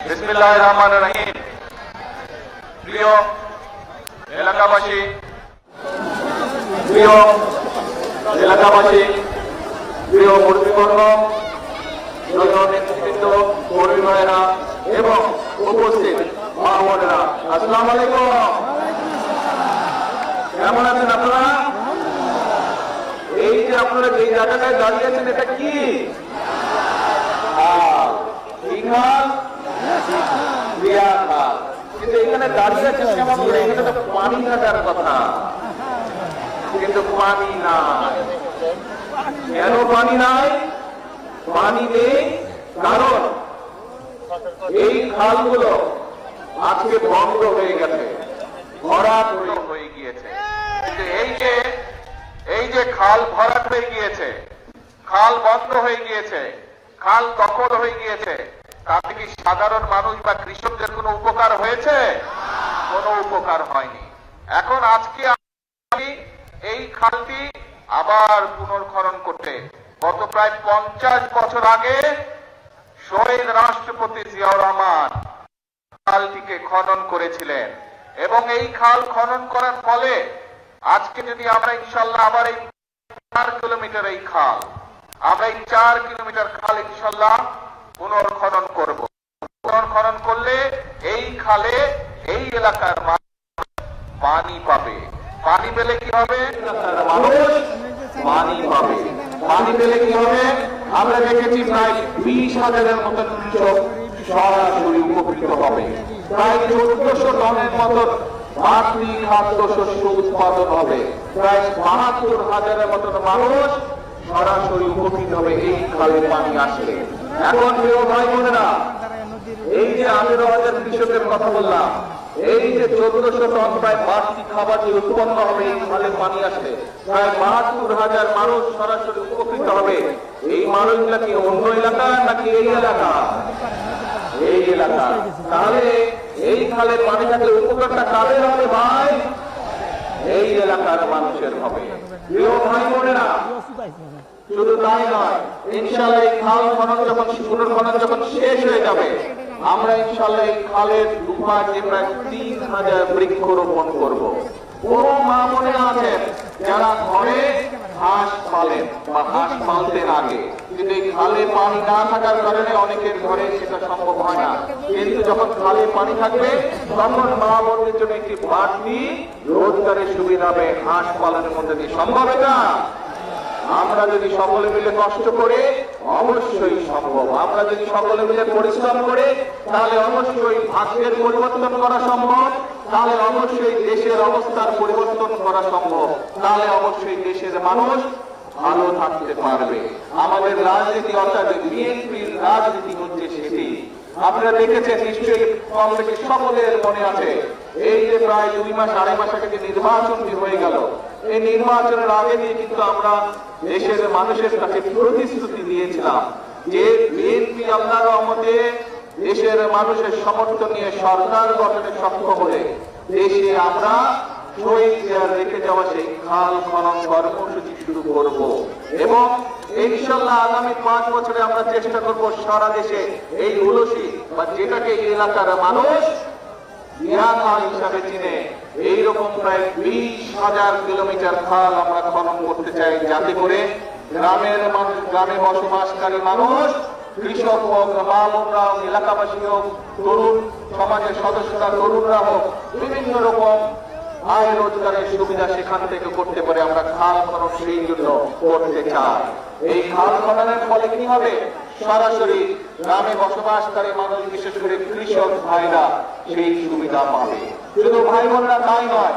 বিসমিল্লাহির রহমানির রহিম। প্রিয় এলাকাবাসী, প্রিয় মুরব্বীবর্গ, নেতৃবৃন্দ, কর্মী ভাইয়েরা এবং উপস্থিত মা বোনেরা, আসসালামু আলাইকুম। কেমন আছেন আপনারা? এই যে আপনারা যে জায়গাটায় দাঁড়িয়ে আছেন, এটা কি খাল? রিয়া খাল। কিন্তু এখানে দাঁড়িয়ে আছেন কেমন করে? এখানে তো পানি থাকার কথা, কিন্তু পানি নাই। কেন পানি নাই? পানি নেই কারণ এই খালগুলো আজকে বন্ধ হয়ে গেছে, ভরাট হয়ে গিয়েছে। এই যে খাল ভরাট হয়ে গিয়েছে, খাল বন্ধ হয়ে গিয়েছে, খাল দখল হয়ে গিয়েছে, তাতে কি সাধারণ মানুষ বা কৃষকদের কোনো উপকার হয়েছে? কোনো উপকার হয়নি। এখন আজকে এই খালটি আবার পুনর্খনন করতে গত প্রায় 50 বছর আগে শহীদ রাষ্ট্রপতি জিয়াউর রহমান খালটিকে খনন করেছিলেন এবং এই খাল খনন করার ফলে আজকে যদি আমরা ইনশাল্লাহ আবার এই 4 কিলোমিটার এই খাল, আমরা এই 4 কিলোমিটার খাল ইনশাল্লাহ পুনর্খনন করব। পুনর্খনন করলে এই খালে এই এলাকার মানুষ পানি পাবে। পানি পেলে কি হবে? মানুষ পানি পাবে। পানি পেলে কি হবে? আমরা দেখেছি প্রায় 20,000-এর মতন কৃষক সরাসরি উপকৃত হবে। প্রায় 1400 টনের মতন মাতৃ খাদ্য শস্য উৎপাদন হবে। প্রায় 72,000-এর মতন মানুষ সরাসরি উপকৃত হবে এই খালে পানি আসলে। এখন প্রিয় ভাই বোনেরা, এই যে 18,000 কৃষকের কথা বললাম, এই যে 1400 টন প্রায় বাড়তি খাবার যে উৎপন্ন হবে এই খালে পানি আসলে, প্রায় 72,000 মানুষ সরাসরি উপকৃত হবে। এই মানুষগুলা কি অন্য এলাকা নাকি এই এলাকা? এই এলাকা। তাহলে এই খালে পানি থাকলে উপকারটা কাদের হবে ভাই? এই এলাকার মানুষের হবে। প্রিয় ভাই বোনেরা, শুধু তাই নয়, ইনশাআল্লাহ এই খাল পুনর্খনন যখন শেষ হয়ে যাবে, আমরা ইনশাআল্লাহ এই খালের দুপাশে প্রায় 3,000 বৃক্ষরোপণ করব। বহু মা মনে আছেন যারা ঘরে হাঁস পালেন বা হাঁস পালতেন আগে, কিন্তু এই খালে পানি না থাকার কারণে অনেকের ঘরে সেটা সম্ভব হয় না। কিন্তু যখন খালে পানি থাকবে তখন মা বোনদের জন্য একটি বাড়তি রোজগারের সুবিধা হবে হাঁস পালনের মধ্যে দিয়ে। সম্ভব এটা? আমরা যদি সকলে মিলে কষ্ট করে অবশ্যই সম্ভব। আমরা যদি সকলে মিলে পরিশ্রম করে তাহলে অবশ্যই ভাগ্যের পরিবর্তন করা সম্ভব, তাহলে অবশ্যই দেশের অবস্থার পরিবর্তন করা সম্ভব, তাহলে অবশ্যই দেশের মানুষ ভালো থাকতে পারবে। আমাদের রাজনীতি অর্থাৎ বিএনপির রাজনীতি হচ্ছে সেটি। আপনারা দেখেছেন নিশ্চয়ই, কম বেশি সকলের মনে আছে, এই যে প্রায় 2 মাস 2.5 মাস আগে যে নির্বাচনটি হয়ে গেল, এই নির্বাচনের আগে দিয়ে কিন্তু আমরা দেশের মানুষের কাছে প্রতিশ্রুতি দিয়েছিলাম যে বিএনপি আল্লাহর রহমতে দেশের মানুষের সমর্থন নিয়ে সরকার গঠনে সক্ষম হলে দেশে আমরা শহীদ জিয়ার রেখে যাওয়া সেই খাল খনন কর্মসূচি শুরু করব এবং ইনশাআল্লাহ আগামী 5 বছরে আমরা চেষ্টা করব সারা দেশে এই উলসি বা যেটাকে এই এলাকার মানুষ রিয়া খাল হিসাবে চিনে এইরকম প্রায় 20,000 কিলোমিটার খাল আমরা খনন করতে চাই, যাতে করে গ্রামের মানুষ, গ্রামে বসবাসকারী মানুষ, কৃষক হোক, মা বোনরা হোক, এলাকাবাসী হোক, তরুণ সমাজের সদস্যরা, তরুণরা হোক, বিভিন্ন রকম আয় রোজগারের সুবিধা সেখান থেকে করতে পারে। আমরা খাল খনন সেই জন্য করতে চাই। এই খাল খননের ফলে কি হবে? সরাসরি গ্রামে বসবাসকারী মানুষ, বিশেষ করে কৃষক ভাইরা সেই সুবিধা পাবে। শুধু ভাই বোনরা তাই নয়,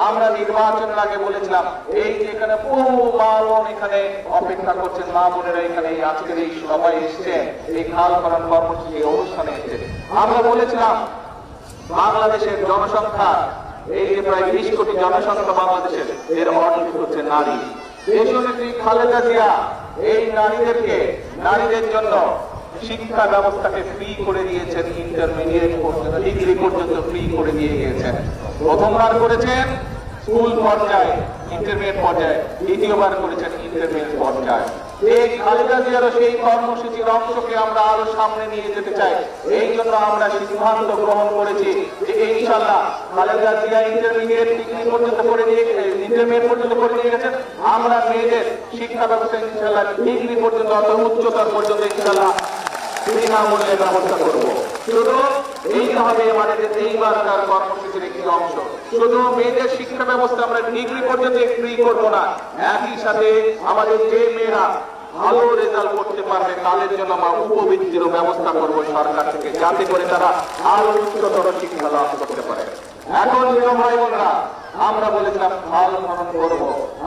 আমরা নির্বাচনের আগে বলেছিলাম এই যে এখানে বহু মা বোন এখানে অপেক্ষা করছেন, মা বোনেরা এখানে আজকের এই সবাই এসছেন, এই খাল খনন কর্মসূচি অনুষ্ঠানে এসছেন। আমরা বলেছিলাম বাংলাদেশের জনসংখ্যা, এই যে প্রায় 20 কোটি জনসংখ্যা বাংলাদেশের, এর অর্ধেক হচ্ছে নারী। দেশনেত্রী খালেদা জিয়া এই নারীদের জন্য শিক্ষা ব্যবস্থাকে ফ্রি করে দিয়েছেন, ইন্টারমিডিয়েট পর্যন্ত, ডিগ্রি পর্যন্ত ফ্রি করে দিয়ে গিয়েছেন। প্রথমবার করেছেন স্কুল পর্যায়ে, ইন্টারমিডিয়েট পর্যায়ে, দ্বিতীয়বার করেছেন ইন্টারমিডিয়েট পর্যায়ে। এই খালেদা জিয়ার সেই কর্মসূচির অংশকে আমরা আরো সামনে নিয়ে যেতে চাই। এই জন্য আমরা সিদ্ধান্ত গ্রহণ করেছি যে ইনশাআল্লাহ খালেদা জিয়া ইন্টারমিডিয়েট ডিগ্রি পর্যন্ত করে নিয়ে ইন্টারমিডিয়েট পর্যন্ত করে নিয়ে গেছেন, আমরা মেয়েদের শিক্ষা ব্যবস্থা ইনশাআল্লাহ ডিগ্রি পর্যন্ত অর্থাৎ উচ্চতর পর্যন্ত ইনশাআল্লাহ বিনামূল্যে ব্যবস্থা করব। শুধু এইভাবে আমাদের এইবারকার কর্মসূচির একটি অংশ, শুধু মেয়েদের শিক্ষা ব্যবস্থা আমরা ডিগ্রি পর্যন্ত ফ্রি করবো না, একই সাথে আমাদের যে মেয়েরা ভালো রেজাল্ট করতে পারবে তাদের জন্য আমরা উপবৃত্তিরও ব্যবস্থা করব সরকার থেকে, যাতে করে তারা আরো উচ্চতর শিক্ষা লাভ করতে পারে। এখন প্রিয় ভাই বোনরা, আমরা বলেছিলাম খাল খনন করব,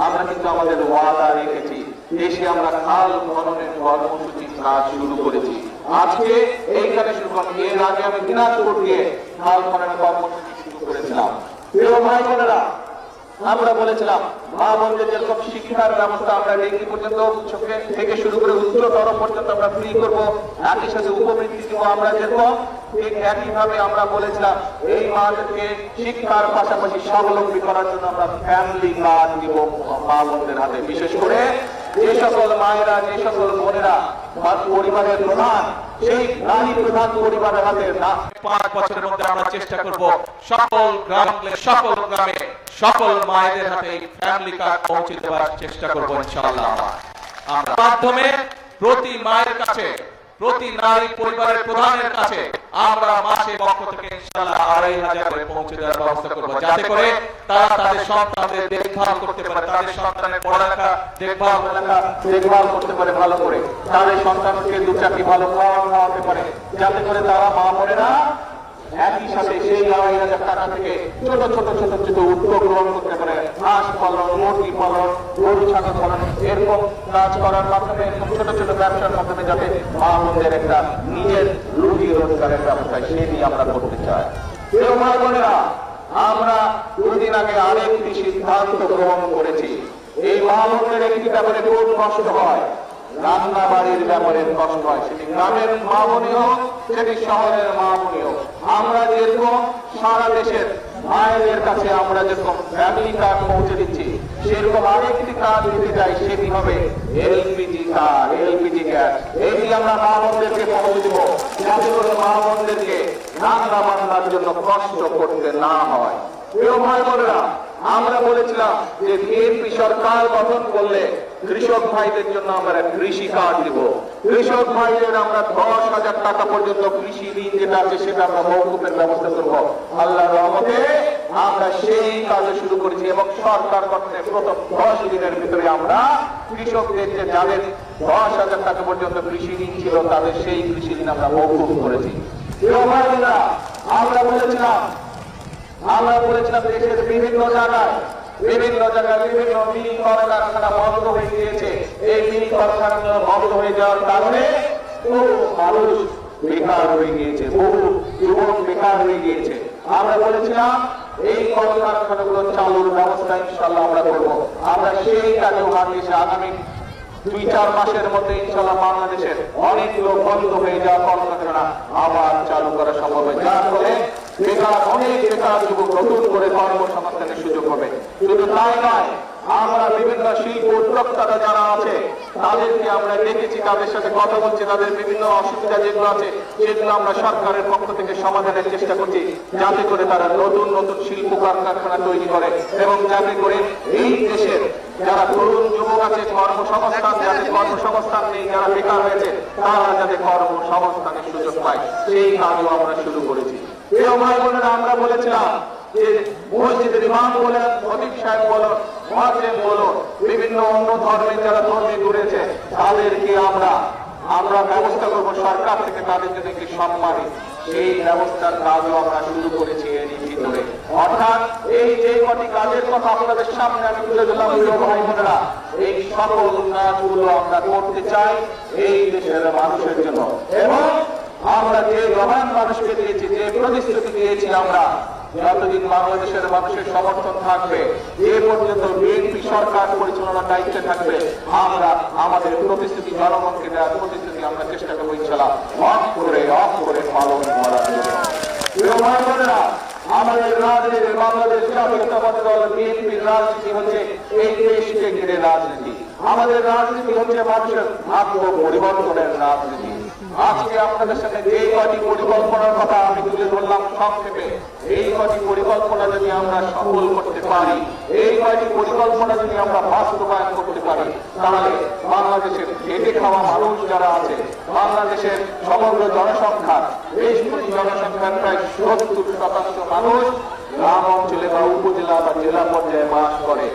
আমরা কিন্তু আমাদের ওয়াদা রেখেছি, দেশে আমরা খাল খননের কর্মসূচির কাজ শুরু করেছি। আজকে এইখানে শুরু করব, এর আগে আমি দিনাজপুর দিয়ে খাল খননের কর্মসূচি শুরু করেছিলাম। প্রিয় ভাই বোনেরা, আমরা বলেছিলাম মা বোনদের যেরকম শিক্ষার ব্যবস্থা আমরা ডিগ্রি পর্যন্ত থেকে শুরু করে উচ্চতর পর্যন্ত আমরা ফ্রি করবো, একই সাথে উপবৃত্তি দিব আমরা যেরকম, ঠিক একইভাবে আমরা বলেছিলাম এই মাদেরকে শিক্ষার পাশাপাশি স্বাবলম্বী করার জন্য আমরা ফ্যামিলি কার্ড দিব মা বোনদের হাতে। বিশেষ করে যে সকল মায়েরা, যে সকল বোনেরা পরিবারের প্রধান, সেই নারী প্রধান পরিবারের হাতে 5 বছরের মধ্যে আমরা চেষ্টা করব সকল গ্রামে সকল মায়েদের হাতে ফ্যামিলি কার্ড পৌঁছে দেওয়ার চেষ্টা করব ইনশাআল্লাহ। আমরা মাধ্যমে প্রতি মায়ের কাছে, প্রতি নারী পরিবারের প্রধানের কাছে আমরা মাসে পক্ষ থেকে ইনশাআল্লাহ 2500 করে পৌঁছে দেওয়ার ব্যবস্থা করব, যাতে করে তারা তাদের সন্তানদের দেখভাল করতে পারে, তাদের সন্তানের পড়ালেখা দেখভাল করতে পারে ভালো করে, তাদের সন্তানকে 2 চাকরি ভালো খাওয়াতে পারে, যাতে করে তারা মা বোনেরা একই সাথে সেই 2500 টাকা থেকে ছোট ছোট উদ্যোগ গ্রহণ করতে পারে। হাঁস পালন, মুরগি পালন, গরু ছাগল পালন, এরকম কাজ করার মাধ্যমে, এরকম ছোট ছোট ব্যবসার মাধ্যমে যাতে মা বোনদের একটা নিজের রুজি রোজগারের ব্যবস্থা সেই নিয়ে আমরা করতে চাই। প্রিয় মা বোনেরা, আমরা 2 দিন আগে আরেকটি সিদ্ধান্ত গ্রহণ করেছি। এই মা বোনদের একটি ব্যাপারে খুব কষ্ট হয়, রান্না বাড়ির ব্যাপারে কষ্ট হয়, সেটি গ্রামের মা বোনই হোক, সেটি শহরের মা বোনই হোক। আমরা যেরকম সারা দেশের মায়েদের কাছে আমরা যেরকম ফ্যামিলি কার্ড পৌঁছে দিচ্ছি, সেরকম আরেকটি কার্ড দিতে চাই, সেটি হবে এলপিজি কার্ড, এলপিজি গ্যাস। এটি আমরা মা বোনদেরকে পৌঁছে দিব, যাতে করে মা বোনদেরকে রান্না বান্নার জন্য কষ্ট করতে না হয়। প্রিয় ভাই বোনেরা, আমরা বলেছিলাম যে বিএনপি সরকার গঠন করলে কৃষক ভাইদের জন্য আমরা কৃষি কার্ড দিব। কৃষক ভাইদের আমরা 10,000 টাকা পর্যন্ত কৃষি ঋণ যেটা আছে সেটা আমরা মওকুফের ব্যবস্থা করব। আল্লাহর রহমতে আমরা সেই কাজ শুরু করেছি এবং সরকার গঠনের প্রথম 10 দিনের ভিতরে আমরা কৃষকদের যে যাদের 10,000 টাকা পর্যন্ত কৃষি ঋণ ছিল তাদের সেই কৃষি ঋণ আমরা মওকুফ করেছি। আমরা বলেছিলাম দেশের বিভিন্ন জায়গায় বিভিন্ন মিনি কলকারখানা বন্ধ হয়ে গিয়েছে। এই মিনি কলকারখানা বন্ধ হয়ে যাওয়ার কারণে বহু মানুষ বেকার হয়ে গিয়েছে, বহু যুবক বেকার হয়ে গিয়েছে। আমরা বলেছিলাম এই কলকারখানাগুলো চালুর ব্যবস্থা ইনশাআল্লাহ আমরা করব। আমরা সেই কাজেও হাত দিয়েছি। আগামী 2-4 মাসের মধ্যে ইনশাআল্লাহ বাংলাদেশের অনেকগুলো বন্ধ হয়ে যাওয়া কলকারখানা আবার চালু করা সম্ভব হবে, যার ফলে অনেক বেকার যুবক নতুন করে কর্মসংস্থানের সুযোগ হবে। শুধু তাই নয়, আমরা বিভিন্ন শিল্প উদ্যোক্তারা যারা আছে তাদেরকে আমরা দেখেছি, তাদের সাথে কথা বলছি, তাদের বিভিন্ন অসুবিধা যেগুলো আছে সেগুলো আমরা সরকারের পক্ষ থেকে সমাধানের চেষ্টা করছি, যাতে করে তারা নতুন নতুন শিল্প কারখানা তৈরি করে এবং যাতে করে এই দেশের যারা তরুণ যুবক আছে কর্মসংস্থান, যাদের কর্মসংস্থান নেই, যারা বেকার হয়েছে তারা যাতে কর্মসংস্থানের সুযোগ পায়, সেই কাজও আমরা শুরু করেছি। প্রিয় ভাই বোনেরা, আমরা বলেছিলাম যে মসজিদের ইমাম বলেন, খতিব সাহেব বলুন, মুয়াজ্জিন বলুন, বিভিন্ন অন্য ধর্মের যারা ধর্মে ঘুরেছে তাদেরকে আমরা ব্যবস্থা করবো সরকার থেকে তাদের জন্য একটি সম্মানী, সেই ব্যবস্থার কাজও আমরা শুরু করেছি এরই ভিতরে। অর্থাৎ এই যে কটি কাজের কথা আপনাদের সামনে আমি তুলে দিলাম, ভাই বোনেরা, এই সকল কাজগুলো আমরা করতে চাই এই দেশের মানুষের জন্য। এবং আমরা যে রমান মানুষকে দিয়েছি, যে প্রতিশ্রুতি দিয়েছি, আমরা যতদিন বাংলাদেশের মানুষের সমর্থন থাকবে, যে পর্যন্ত বিএনপি সরকার পরিচালনার দায়িত্বে থাকবে, আমরা আমাদের প্রতিশ্রুতি, জনগণকে দেওয়ার প্রতিশ্রুতি আমরা চেষ্টা করবো ইনশাআল্লাহ অফ করে পালন করার জন্য। আমাদের রাজনীতি, বাংলাদেশ জাতীয়তাবাদী দল বিএনপির রাজনীতি হচ্ছে এই দেশকে ঘিরে রাজনীতি। আমাদের রাজনীতি হচ্ছে মানুষের ভাগ্য পরিবর্তনের রাজনীতি। আজকে আপনাদের সাথে যে কয়টি পরিকল্পনার কথা আমি তুলে ধরলাম সংক্ষেপে, এই কয়টি পরিকল্পনা যদি আমরা সফল করতে পারি, এই কয়টি পরিকল্পনা যদি আমরা বাস্তবায়ন করতে পারি, তাহলে বাংলাদেশের খেটে খাওয়া মানুষ যারা আছে, বাংলাদেশের সমগ্র জনসংখ্যার 20 কোটি জনসংখ্যার প্রায় 70% মানুষ গ্রাম অঞ্চলে বা উপজেলা বা জেলা পর্যায়ে বাস করে।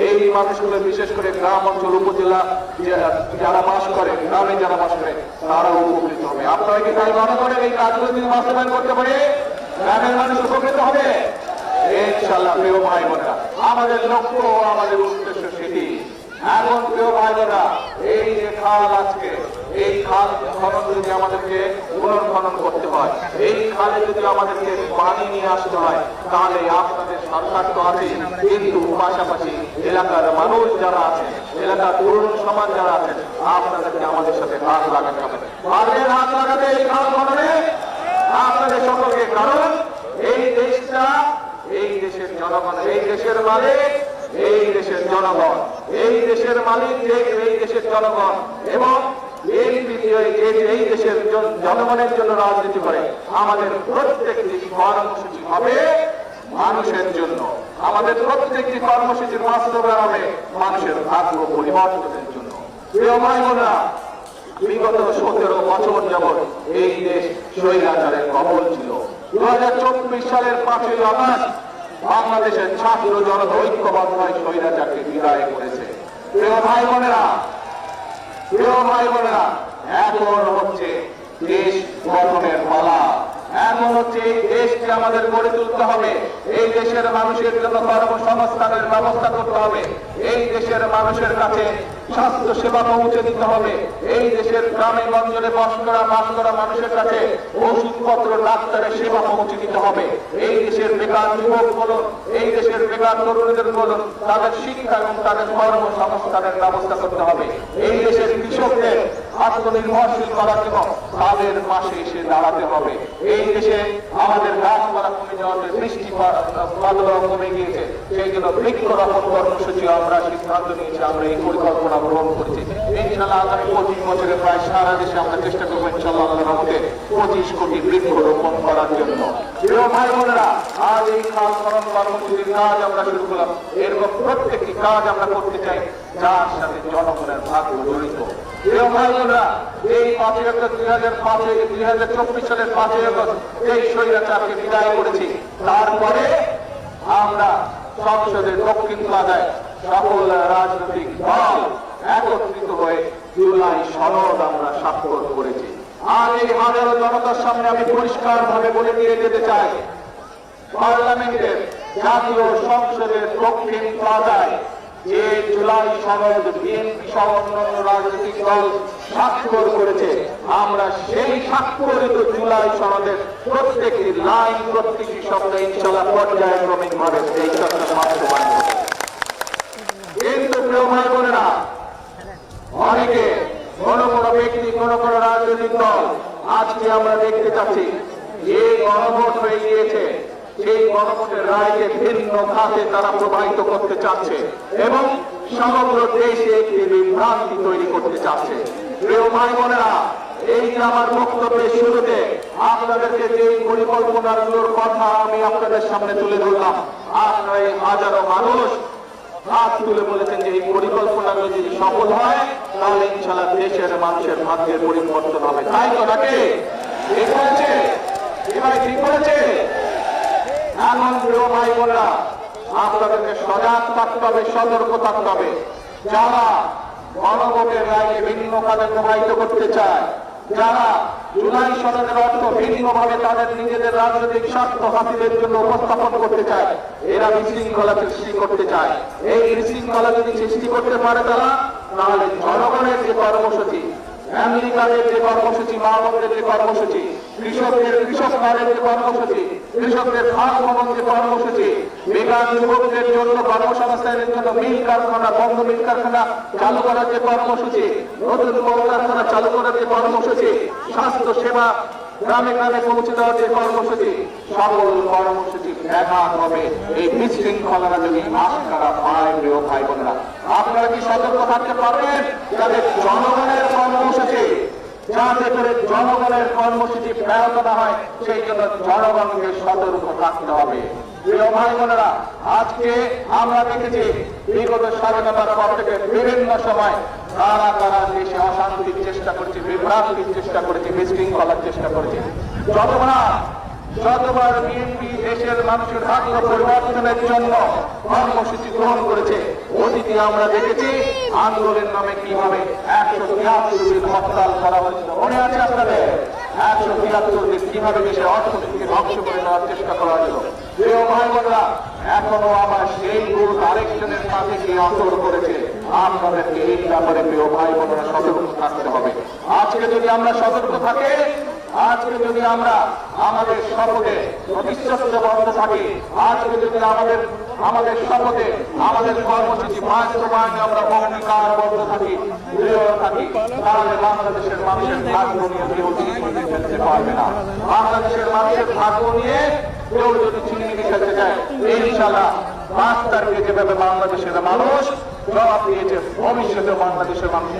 এই মানুষগুলো বিশেষ করে গ্রাম অঞ্চল উপজেলা যারা বাস করে, গ্রামে যারা বাস করে, তারা উপকৃত হবে। আপনারা কি তাই মনে করেন এই কাজগুলো যদি বাস্তবায়ন করতে পারে গ্রামের মানুষ উপকৃত হবে? ইনশাআল্লাহ। প্রিয় ভাই বোনেরা, আমাদের লক্ষ্য, আমাদের উদ্দেশ্য সেটি। এখন প্রিয় ভাই বোনেরা, এই যে খাল আজকে, এই খাল খনন যদি আমাদেরকে পুনর্খনন করতে হয়, এই খালে যদি আমাদেরকে পানি নিয়ে আসতে হয়, তাহলে আপনাদের সরকার তো আছে, কিন্তু পাশাপাশি এলাকার মানুষ যারা আছে, এলাকার তরুণ সমাজ যারা আছেন, আপনাদেরকে আমাদের সাথে হাত লাগাতে হবে। পারবেন হাত লাগাতে এই খাল খননে? আপনাদের সকলকে। কারণ এই দেশটা, এই দেশের জনগণ, এই দেশের মালিক, এই দেশের জনগণ, এই দেশের মালিক যে এই দেশের জনগণ, এবং এই দেশের জনগণের জন্য রাজনীতি করে। আমাদের প্রত্যেকটি কর্মসূচি হবে মানুষের জন্য, আমাদের প্রত্যেকটি কর্মসূচির বাস্তবায়ন হবে মানুষের ভাগ্য পরিবর্তনের জন্য। প্রিয় ভাই বোনেরা, বিগত 17 বছর যাবৎ এই দেশ স্বৈরাচারের কবল ছিল। 2024 সালের 5ই আগস্ট বাংলাদেশের ছাত্র জনতা ঐক্যবদ্ধ হয়ে স্বৈরাচারকে বিদায় করেছে। প্রিয় ভাই বোনেরা, প্রিয় ভাই বোনেরা, এখন হচ্ছে দেশ গঠনের পালা। এখন হচ্ছে এই দেশকে আমাদের গড়ে তুলতে হবে। এই দেশের মানুষের জন্য কর্মসংস্থানের ব্যবস্থা করতে হবে। এই দেশের মানুষের কাছে স্বাস্থ্য সেবা পৌঁছে দিতে হবে। এই দেশের গ্রামে গঞ্জে বাস করা মানুষের কাছে ওষুধপত্র, ডাক্তারের সেবা পৌঁছে দিতে হবে। এই দেশের বেকার যুবক বলুন, এই দেশের বেকার তরুণদের বলুন, তাদের শিক্ষা এবং তাদের কর্মসংস্থানের ব্যবস্থা করতে হবে। এই দেশের কৃষকদের আত্মনির্ভরশীল করার জন্য তাদের পাশে এসে দাঁড়াতে হবে। এই দেশে আমাদের গাছপালা কমে যাওয়াতে, বৃষ্টিপাত কমে গিয়েছে, সেই জন্য বৃক্ষরোপণ কর্মসূচি আমরা সিদ্ধান্ত নিয়েছি, আমরা এই পরিকল্পনা গ্রহণ করেছি। ইনশাআল্লাহ আগামী 25 বছরে প্রায় সারা দেশে আমরা চেষ্টা করবো ইনশাআল্লাহ আল্লাহর রহমতে 25 কোটি বৃক্ষরোপণ করার জন্য। প্রিয় ভাই বোনেরা, আজ এই খাল খনন কর্মসূচির কাজ আমরা শুরু করলাম। এরকম প্রত্যেকটি কাজ আমরা করতে চাই যার সাথে জনগণের ভাগ্য জড়িত। প্রিয় ভাই বোনেরা, এই 5ই আগস্ট 2024 সালের 5ই আগস্ট এই স্বৈরাচারকে বিদায় করেছি। তারপরে আমরা সংসদের দক্ষিণ প্লাজায় সকল রাজনৈতিক দল একত্রিত হয়ে জুলাই সনদ আমরা স্বাক্ষর করেছি। আর এই হাজারো জনতার সামনে আমি পরিষ্কার ভাবে বলে দিয়ে যেতে চাই, পার্লামেন্টের জাতীয় সংসদের দক্ষিণ প্লাজায় যে জুলাই সনদ বিএনপি সহ অন্যান্য রাজনৈতিক দল স্বাক্ষর করেছে, আমরা সেই স্বাক্ষরিত জুলাই সনদের প্রত্যেকটি লাইন, প্রত্যেকটি শব্দ ইনশাআল্লাহ পর্যায়ক্রমিক ভাবে এই চর্চা বাস্তবায়ন হবে। কিন্তু প্রিয় ভাই বোনেরা, অনেকে, কোন কোন ব্যক্তি, কোন কোন রাজনৈতিক দল আজকে আমরা দেখতে চাচ্ছি যে গণভোট হয়ে গিয়েছে, সেই গণভোটের রায়কে ভিন্ন খাতে তারা প্রবাহিত করতে চাচ্ছে এবং সমগ্র দেশে একটি বিভ্রান্তি তৈরি করতে চাচ্ছে। প্রিয় ভাই বোনেরা, এই যে আমার বক্তব্যের শুরুতে আপনাদেরকে যে পরিকল্পনাগুলোর কথা আমি আপনাদের সামনে তুলে ধরলাম, আপনারা এই হাজারো মানুষ হাত তুলে বলেছেন যে এই পরিকল্পনাগুলো যদি সফল হয় তাহলে ইনশাআল্লাহ দেশের মানুষের ভাগ্যের পরিবর্তন হবে। তাই তো নাকি? ঠিক বলেছে? এবার ঠিক বলেছে? এখন প্রিয় ভাই বোনেরা, আপনাদেরকে সজাগ থাকতে হবে, সতর্ক থাকতে হবে। যারা গণভোটের রায়কে ভিন্ন কাজে প্রবাহিত করতে চায়, যারা জুলাই সনদের অর্থ ভিন্নভাবে তাদের নিজেদের রাজনৈতিক স্বার্থ হাসিলের জন্য উপস্থাপন করতে চায়, এরা বিশৃঙ্খলা সৃষ্টি করতে চায়। এই বিশৃঙ্খলা যদি সৃষ্টি করতে পারে তারা, তাহলে জনগণের যে কর্মসূচি, আমেরিকাদের যে কর্মসূচি, মাহমুদের যে কর্মসূচি, কৃষক কার্ডের যে কর্মসূচি, কৃষকদের খাল খনন যে কর্মসূচি, বেকার যুবকদের জন্য কর্মসংস্থানের জন্য মিল কারখানা, বন্ধ মিল কারখানা চালু করার যে কর্মসূচি, নতুন কলকারখানা চালু করার যে কর্মসূচি, স্বাস্থ্য সেবা গ্রামে গ্রামে পৌঁছে দেওয়ার যে কর্মসূচি, সকল কর্মসূচি ব্যাঘাত হবে এই বিশৃঙ্খলারা যদি আশঙ্কা পায়। প্রিয় ভাই বোনেরা, আপনারা কি সতর্ক থাকতে পারবেন যাদের জনগণের কর্মসূচি, যাতে করে জনগণের কর্মসূচি ব্যাহত না হয়, সেই জন্য জনগণকে সতর্ক থাকতে হবে। প্রিয় ভাই বোনেরা, আজকে আমরা দেখেছি বিগত স্বাধীনতার পর থেকে বিভিন্ন সময় কারা কারা দেশে অশান্তির চেষ্টা করছে, বিভ্রান্তির চেষ্টা করেছে, বিশৃঙ্খলার চেষ্টা করেছে। যতবার বিএনপি দেশের মানুষের ভাগ্য পরিবর্তনের জন্য কর্মসূচি গ্রহণ করেছে, অতীতে আমরা দেখেছি আন্দোলনের নামে কিভাবে 173 দিন হরতাল করা হয়েছিল। মনে আছে আপনাদের? 173 দিন কিভাবে দেশের অর্থনীতিকে ধ্বংস করে দেওয়ার চেষ্টা করা হয়েছিল। প্রিয় ভাই বোনেরা, এখনো আবার সেই গ্রুপ আরেকজনের সাথে গিয়ে আসর করেছে। আপনাদেরকে এই ব্যাপারে প্রিয় ভাই বোনেরা সতর্ক থাকতে হবে। আজকে যদি আমরা সতর্ক থাকি, আজকে যদি আমরা আমাদের শপথে প্রতিশ্রুতিবদ্ধ থাকি, আজকে যদি আমাদের শপথে আমাদের কর্মসূচি বাস্তবায়নে আমরা অঙ্গীকারবদ্ধ থাকি, দৃঢ় থাকি, তাহলে বাংলাদেশের মানুষের ভাগ্য নিয়ে কেউ চিনিয়ে ফেলতে পারবে না। বাংলাদেশের মানুষের ভাগ্য নিয়ে কেউ যদি চিনিয়ে খেলতে চায়, ইনশাআল্লাহ 5 তারিখে যেভাবে বাংলাদেশের মানুষ জবাব দিয়েছে, ভবিষ্যতে বাংলাদেশের মানুষ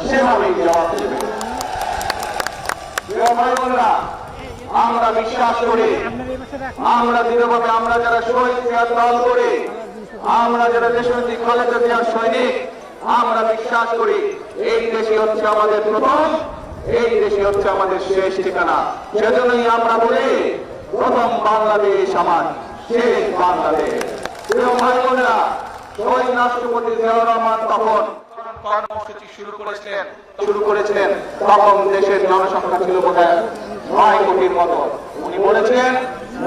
সেভাবেই জবাব দেবে। ভাই বোনেরা, আমরা বিশ্বাস করি, আমরা দৃঢ়ভাবে, আমরা যারা শহীদ জিয়ার দল করি, আমরা যারা দেশনেত্রী খালেদা জিয়ার সৈনিক, আমরা বিশ্বাস করি এই দেশই হচ্ছে আমাদের প্রথম, এই দেশই হচ্ছে আমাদের শেষ ঠিকানা। সেজন্যই আমরা বলি প্রথম বাংলাদেশ আমার, শেষ বাংলাদেশ। প্রিয় ভাই বোনেরা, শহীদ রাষ্ট্রপতি জিয়াউর রহমান তখন কর্মসূচি শুরু করেছিলেন, তখন দেশের জনসংখ্যা ছিল বোধহয় 9 কোটির মতো। উনি বলেছেন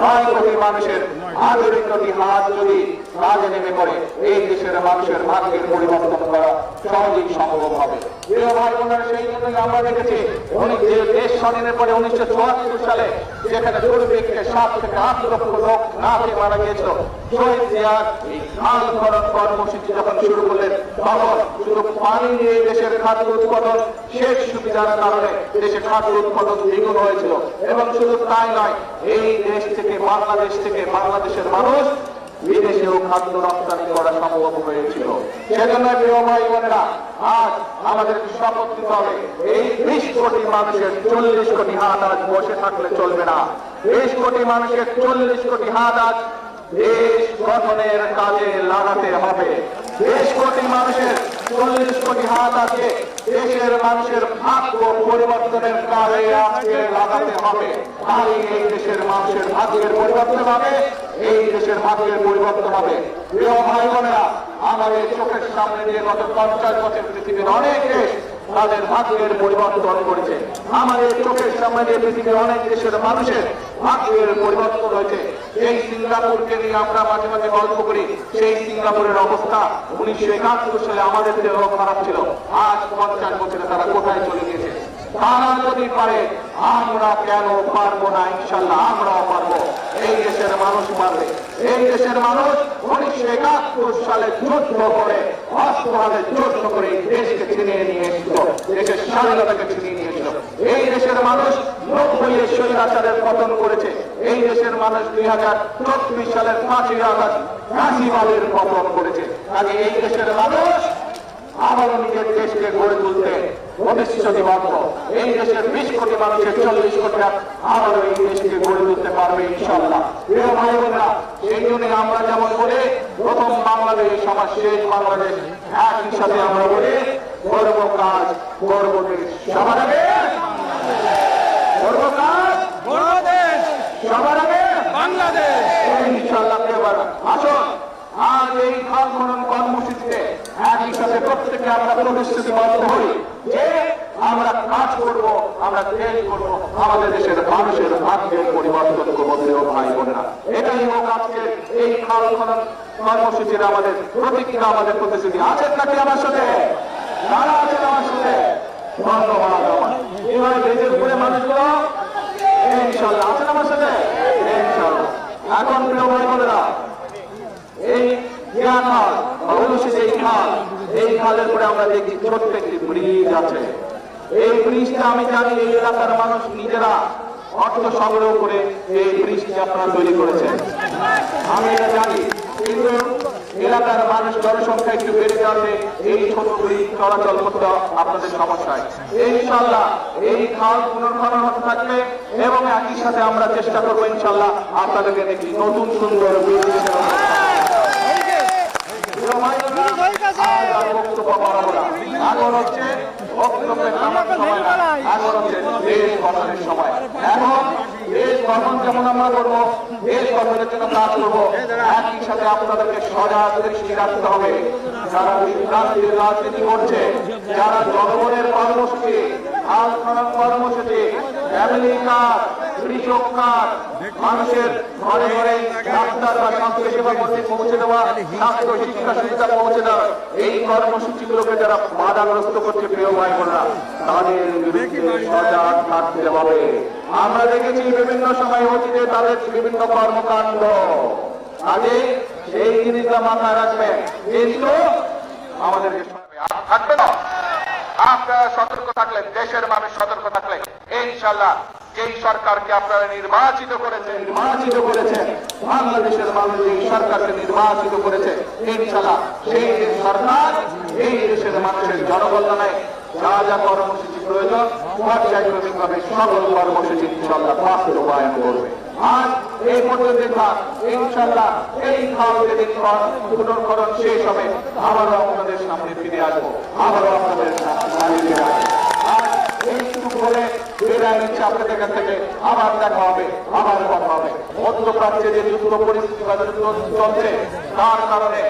9 কোটি মানুষের 18 কোটি হাত যদি কাজে নেমে পড়ে, এই দেশের মানুষের ভাগ্যের পরিবর্তন করা সহজেই সম্ভব হবে। প্রিয় ভাই বোনেরা, সেই জন্যই আমরা দেখেছি উনি যে দেশ স্বাধীনের পরে 1974 সালে যেখানে দুর্ভিক্ষে 7 থেকে 8 লক্ষ লোক না খেয়ে মারা গিয়েছিল, শহীদ জিয়ার এই খাল খনন কর্মসূচি যখন শুরু করলেন, তখন শুধু পানি নিয়ে দেশের খাদ্য উৎপাদন শেষ সুবিধার কারণে দেশে খাদ্য উৎপাদন দ্বিগুণ হয়েছিল। এবং শুধু তাই নয়, এই দেশ থেকে বাংলাদেশের মানুষ বিদেশেও খাদ্য রপ্তানি করা সম্ভব হয়েছিল। সেজন্য প্রিয় ভাই বোনেরা, আজ আমাদের শপথ নিতে হবে এই 20 কোটি মানুষের 40 কোটি হাত আজ বসে থাকলে চলবে না। 20 কোটি মানুষের 40 কোটি হাত আজ দেশ গঠনের কাজে লাগাতে হবে। 20 কোটি মানুষের 40 কোটি হাত আছে দেশের মানুষের ভাগ্য পরিবর্তনের কাজে আজকে লাগাতে হবে। তাহলে এই দেশের মানুষের ভাগ্যের পরিবর্তন হবে, এই দেশের ভাগ্যের পরিবর্তন হবে। প্রিয় ভাই বোনেরা, আমাদের চোখের সামনে দিয়ে গত 50 বছর পৃথিবীর অনেক দেশ তাদের ভাগ্যের পরিবর্তন করেছে। আমাদের চোখের সামনে দিয়ে পৃথিবীর অনেক দেশের মানুষের ভাগ্যের পরিবর্তন হয়েছে। এই সিঙ্গাপুরকে নিয়ে আমরা মাঝে মাঝে গল্প করি, সেই সিঙ্গাপুরের অবস্থা 1971 সালে আমাদের চেয়েও খারাপ ছিল। আজ 50 বছরে তারা কোথায় চলে গিয়েছে? তারা যদি পারে, আমরা কেন পারবো না? ইনশাল্লাহ আমরাও পারবো। এই দেশের মানুষ পারবে। এই দেশের মানুষ 1971 সালে যুদ্ধ করে, অস্ত্রভাবে যুদ্ধ করে এই দেশকে ছিনিয়ে নিয়ে এসেছিল, দেশের স্বাধীনতাকে ছিনিয়ে নিয়ে এসেছিল। এই দেশের মানুষ 90 স্বৈরাচারের পতন করেছে। এই দেশের মানুষ 2024 সালের 5ই আগস্ট ফ্যাসিবাদের পতন করেছে। আগে এই দেশের মানুষ আবারও নিজের দেশকে গড়ে তুলতে প্রতিশ্রুতিবদ্ধ। এই দেশের 20 কোটি মানুষের 40 কোটি আবারও এই দেশকে গড়ে তুলতে পারবে ইনশাআল্লাহ। প্রিয় ভাই বোনেরা, সেই জন্য আমরা যেমন বলি প্রথম বাংলাদেশ আমার শেষ বাংলাদেশ, একই সাথে আমরা বলি গর্ব কাজ গর্ব দেশ। সবার আগে গর্ব কাজ গর্ব দেশ, সবার আগে বাংলাদেশ ইনশাআল্লাহ। এবার আসুন আজ এই খাল খনন কর্মসূচিতে একই সাথে প্রত্যেকে আমরা প্রতিশ্রুতিবদ্ধ হই যে আমরা কাজ করব, আমরা তৈরি করব, আমাদের দেশের মানুষের ভাগ্যের পরিবর্তন করবো। প্রিয় ভাই বোনেরা, এটাই হোক আজকে এই খাল খনন কর্মসূচির আমাদের প্রতিজ্ঞা, আমাদের প্রতিশ্রুতি। আছেন নাকি আমার সাথে? যারা আছেন আমার সাথে ধন্যবাদ। আমার এবার দেশের উপরে মানুষগুলো ইনশাআল্লাহ আছেন আমার সাথে ইনশাআল্লাহ। এখন প্রিয় ভাই বোনেরা, এই খাল এই খালের পরে আমরা দেখি ছোট্ট একটি ব্রিজ আছে। এই ব্রিজটা আমি জানি এই এলাকার মানুষ নিজেরা অর্থ সংগ্রহ করে এই ব্রিজটি আপনারা তৈরি করেছেন। আমি এটা জানি, কিন্তু এলাকার মানুষ জনসংখ্যা একটু বেড়ে যাবে, এই ছোট ব্রিজ চলাচল করতে আপনাদের সমস্যায়। ইনশাল্লাহ এই খাল পুনর্খনন হতে থাকবে এবং একই সাথে আমরা চেষ্টা করবো ইনশাল্লাহ আপনাদেরকে একটি নতুন সুন্দর ব্রিজ বক্তব্য বাড়াবো না। এখন হচ্ছে বক্তব্যের নামার সময় না, এখন হচ্ছে দেশ গঠনের সময়। এখন দেশ গঠন যেমন আমরা করবো, দেশ গঠনের জন্য কাজ করবো, একই সাথে আপনাদেরকে সজাগ দৃষ্টি রাখতে হবে। যারা বিভ্রান্তির রাজনীতি করছে, যারা জনগণের কর্মসূচি, হাল খনন কর্মসূচি, ফ্যামিলি কার্ড, কৃষক কার্ড, মানুষের ঘরে ঘরে ডাক্তার বা স্বাস্থ্য সেবা কর্মী পৌঁছে দেওয়া, স্বাস্থ্য শিক্ষা সুবিধা পৌঁছে দেওয়া, এই কর্মসূচিগুলোকে যারা বাধাগ্রস্ত করছে প্রিয় ভাই বোনেরা, তাদের বিরুদ্ধে সজাগ থাকতে হবে। আমরা দেখেছি বিভিন্ন সময় অতীতে তাদের বিভিন্ন কর্মকাণ্ড, আগে সেই জিনিসটা মাথায় রাখবেন, কিন্তু আমাদেরকে থাকবে না। আপনারা সতর্ক থাকলেন, দেশের মানুষ সতর্ক থাকলে ইনশাল্লাহ যেই সরকারকে আপনারা নির্বাচিত করেছেন, বাংলাদেশের মানুষ যেই সরকারকে নির্বাচিত করেছে, ইনশাল্লাহ সেই সরকার এই দেশের মানুষের জনকল্যাণে যা যা কর্মসূচি প্রয়োজন পর্যায়ক্রমিকভাবে সকল কর্মসূচি ইনশাল্লাহ বাস্তবায়ন করবে। আজ এই পর্যন্ত ইনশাল্লাহ এই খাল যেদিন পুনর্খনন শেষ হবে, আবারও আপনাদের সামনে ফিরে আসবো, আবারও আপনাদের সামনে ফিরে আসবো। আজ এইটুকু বলে বিদায় নিচ্ছে আপনাদের কাছ থেকে। আবার দেখা হবে, আবার কথা হবে। মধ্যপ্রাচ্যে যে যুদ্ধ পরিস্থিতি বা যুদ্ধ চলছে, তার কারণে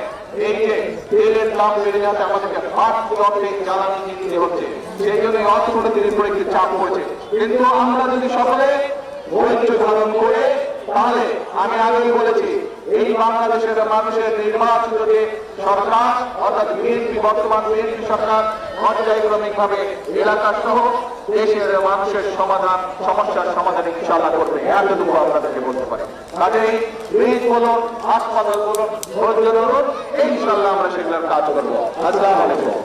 এই যে তেলের দাম বেড়ে যাচ্ছে, আমাদেরকে বাড়তি অর্থে জ্বালানি কিনতে হচ্ছে, সেই জন্য অর্থনীতির উপরে একটি চাপ পড়েছে। কিন্তু আমরা যদি সকলে ধৈর্য ধারণ করে, তাহলে আমি আগেই বলেছি এই বাংলাদেশের মানুষের নির্বাচিত যে সরকার অর্থাৎ বিএনপি, বর্তমান বিএনপি সরকার পর্যায়ক্রমিক ভাবে এলাকা সহ দেশের মানুষের সমস্যার সমাধান ইনশাআল্লাহ করবে, এতটুকু আপনাদেরকে বলতে পারি। কাজেই ব্রিজ বলুন, হাসপাতাল বলুন, ধৈর্য ধরুন, ইনশাআল্লাহ আমরা সেগুলোর কাজ করবো। আসসালামু আলাইকুম।